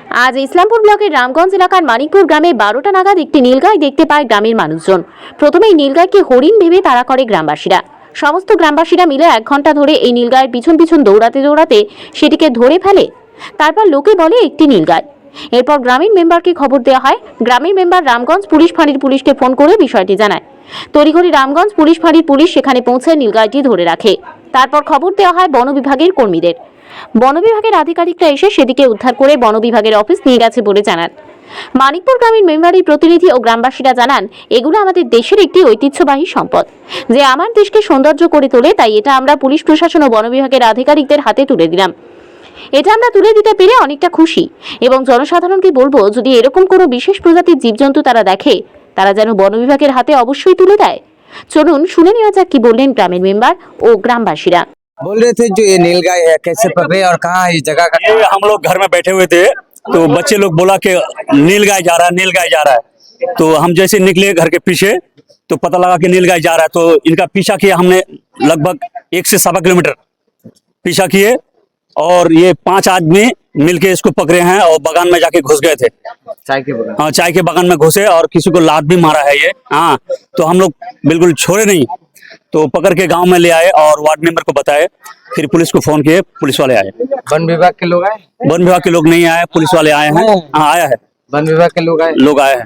আজ ইসলামপুর ব্লকের রামগঞ্জ এলাকার মানিকপুর গ্রামে 12টা নাগাদ একটি নীলগাই দেখতে পায় গ্রামের মানুষজন। প্রথমেই নীলগাইকে হরিণ ভেবে তাড়া করে গ্রামবাসীরা। সমস্ত গ্রামবাসীরা মিলে 1 ঘন্টা ধরে এই নীলগাইয়ের পিছন পিছন দৌড়াতে দৌড়াতে সেটিকে ধরে ফেলে। তারপর লোকে বলে একটি নীলগাই। এরপর গ্রামীণ মেম্বারকে খবর দেওয়া হয়। গ্রামীণ মেম্বার রামগঞ্জ পুলিশ ফাঁড়ির পুলিশকে ফোন করে বিষয়টি জানায়। তড়িঘড়ি রামগঞ্জ পুলিশ ফাঁড়ির পুলিশ সেখানে পৌঁছে নীলগাইটি ধরে রাখে। তারপর খবর দেওয়া হয় বন বিভাগের কর্মীদের। বন বিভাগের আধিকারিকরা এসে সেদিকে উদ্ধার করে বন বিভাগের অফিস নিয়ে গেছে বলে জানান মানিকপুর গ্রামীণ মেম্বারের প্রতিনিধি ও গ্রামবাসীরা। জানান, এগুলো আমাদের দেশের একটি ঐতিহ্যবাহী সম্পদ, যে আমার দেশকে সৌন্দর্য করে তোলে। তাই এটা আমরা পুলিশ প্রশাসন ও বন বিভাগের আধিকারিকদের হাতে তুলে দিলাম। এটা আমরা তুলে দিতে পেরে অনেকটা খুশি এবং জনসাধারণকে বলবো, যদি এরকম কোনো বিশেষ প্রজাতির জীবজন্তু তারা দেখে, তারা যেন বন বিভাগের হাতে অবশ্যই তুলে দেয়। চলুন শুনে নেওয়া যাক কি বললেন গ্রামের মেম্বার ও গ্রামবাসীরা। बोल रहे थे जो ये नीलगाय है कैसे पकड़े और कहाँ है इस जगह का? ये हम लोग घर में बैठे हुए थे तो बच्चे लोग बोला कि नीलगाय जा रहा है, नीलगाय जा रहा है। तो हम जैसे निकले घर के पीछे तो पता लगा कि नीलगाय जा रहा है। तो इनका पीछा किया हमने, लगभग 1 से 1.25 किलोमीटर पीछा किए और ये 5 आदमी मिलके इसको पकड़े हैं और बागान में जाके घुस गए थे। चाय के बगल। हाँ, चाय के बागान में घुसे और किसी को लात भी मारा है ये। हाँ, तो हम लोग बिल्कुल छोड़े नहीं, तो पकड़ के गांव में ले आए और वार्ड मेंबर को बताए। फिर पुलिस को फोन किए, पुलिस वाले आए। वन विभाग के लोग आए? वन विभाग के लोग नहीं आए, पुलिस वाले आए हैं। हाँ, आया है, वन विभाग के लोग आए हैं।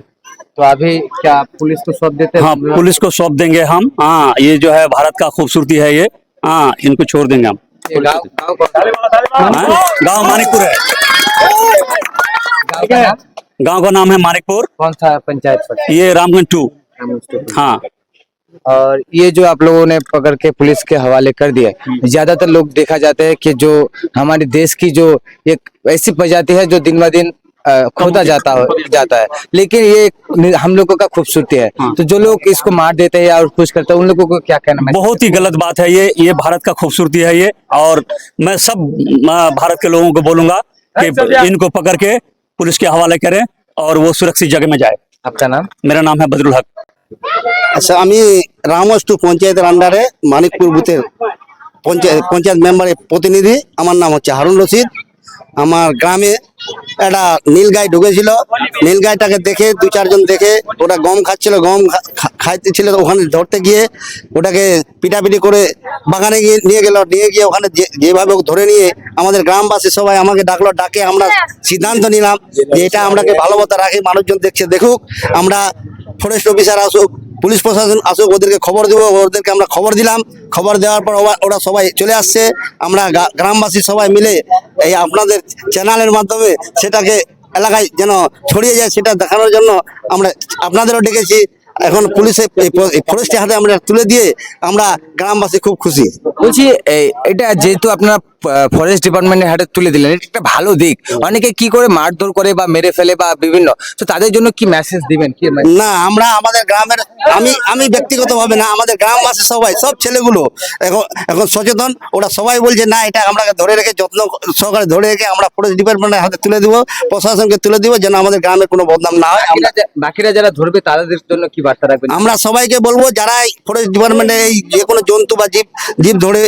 तो अभी क्या पुलिस को सौंप देते हैं? हाँ, पुलिस को सौंप देंगे हम। हाँ, ये जो है भारत का खूबसूरती है ये। हाँ, इनको छोड़ देंगे हम। ये गाँव हाँ, गाँव मानिकपुर है। गाँव का नाम है मानिकपुर। कौन सा पंचायत पड़ता ये रामगंज 2। है? हाँ, और ये जो आप लोगों ने पकड़ के पुलिस के हवाले कर दिया, ज्यादातर लोग देखा जाता है कि जो हमारे देश की जो एक ऐसी प्रजाति है जो दिन ब दिन खोदा जाता है, लेकिन ये हम लोगों का खूबसूरती है। तो जो लोग इसको मार देते हैं या और कुछ करते हैं, उन लोगों को क्या कहना? बहुत ही गलत बात है ये भारत का खूबसूरती है ये। और मैं सब भारत के लोगों को बोलूंगा कि इनको पकड़ के पुलिस के हवाले करें और वो सुरक्षित जगह में जाए। आपका नाम? मेरा नाम है बदरुल हक। আচ্ছা, আমি রামগঞ্জ 2 পঞ্চায়েতের আন্ডারে মানিকপুর বুথের পঞ্চায়েত মেম্বারের প্রতিনিধি। আমার নাম হচ্ছে হারুন রশিদ। আমার গ্রামে একটা নীলগাই ঢুকেছিল। নীলগাইটাকে দেখে 2-4 জন দেখে ওটা গম খাচ্ছিল, গম খাইতেছিল। ওখানে ধরতে গিয়ে ওটাকে পিটাপিটি করে বাগানে গিয়ে নিয়ে গিয়ে ওখানে যেভাবে ধরে নিয়ে আমাদের গ্রামবাসী সবাই আমাকে ডাকলো। ডাকে আমরা সিদ্ধান্ত নিলাম যে এটা আমরাকে ভালোবাসা রাখি, মানুষজন দেখছে দেখুক। আমরা ফরেস্ট অফিসার আসুক, পুলিশ প্রশাসন আসুক, ওদেরকে খবর দেবো। ওদেরকে আমরা খবর দিলাম। খবর দেওয়ার পর ওরা সবাই চলে আসছে। আমরা গ্রামবাসী সবাই মিলে এই আপনাদের চ্যানেলের মাধ্যমে সেটাকে এলাকায় যেন ছড়িয়ে যায় সেটা দেখানোর জন্য আমরা আপনাদেরও ডেকেছি। এখন পুলিশে ফরেস্টের হাতে আমরা তুলে দিয়ে আমরা গ্রামবাসী খুব খুশি। বলছি এটা যেহেতু আপনারা ফরেস্ট ডিপার্টমেন্টের হাতে তুলে দিলেন, এটা একটা ভালো দিক। অনেকে কি করে মারধর করে বা মেরে ফেলে বা বিভিন্ন, তো তাদের জন্য কি মেসেজ দিবেন? কি না, আমরা আমাদের গ্রামের আমি ব্যক্তিগতভাবে না, আমাদের গ্রামবাসী সবাই সব ছেলেগুলো এখন সচেতন। ওরা সবাই বলছে না, এটা আমরা ধরে রেখে যত্ন সহকারে ধরে রেখে আমরা ফরেস্ট ডিপার্টমেন্টের হাতে তুলে দিব, প্রশাসনকে তুলে দিব, যেন আমাদের গ্রামের কোনো বদনাম না হয়। বাকিরা যারা ধরবে তাদের জন্য কি বার্তা রাখবেন? আমরা সবাইকে বলবো, যারা ফরেস্ট ডিপার্টমেন্টে এই যে কোনো জন্তু বা জীব ধরে,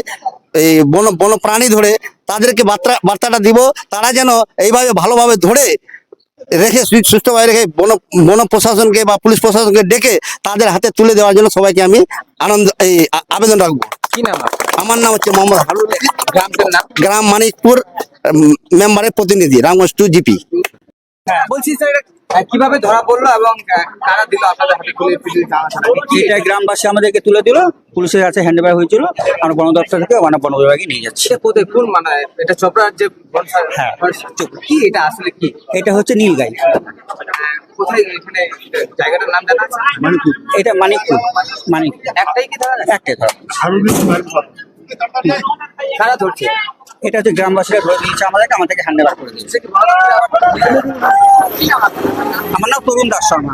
এই বন প্রাণী ধরে, তাদেরকে বার্তাটা দিব, তারা যেন এইভাবে ভালোভাবে ধরে রেখে সুস্থভাবে রেখে বন প্রশাসনকে বা পুলিশ প্রশাসনকে ডেকে তাদের হাতে তুলে দেওয়ার জন্য সবাইকে আমি আবেদন রাখবো। কি নাম? আমার নাম হচ্ছে মোহাম্মদ হারুন রশিদ। গ্রামটার নাম? গ্রাম মানিকপুর মেম্বারের প্রতিনিধি, রামগঞ্জ 2 জিপি। বলছি স্যার, কিভাবে ধরা পড়লো এবং কারা দিল আপনাদের হাতে? এটা গ্রামবাসী আমাদেরকে তুলে দিল, পুলিশের কাছে হ্যান্ড ওভার হয়েছিল। আমরা বন দপ্তর থেকে বন বিভাগে নিয়ে যাচ্ছি। কোথায়, কোন মানে এটা চোপড়ার যে হ্যাঁ, কি এটা আসলে কি? এটা হচ্ছে নীলগাই। কোথায় এখানে জায়গাটার নাম জানা আছে? এটা মানিকপুর। একটাই কি ধরা? একটাই ধরা। কারা ধরছে? এটা হচ্ছে গ্রামবাসীরা ধরে দিয়েছে আমাদেরকে হ্যান্ড ওভার করে দিয়েছে। আমার নাম তরুণ দাস শর্মা।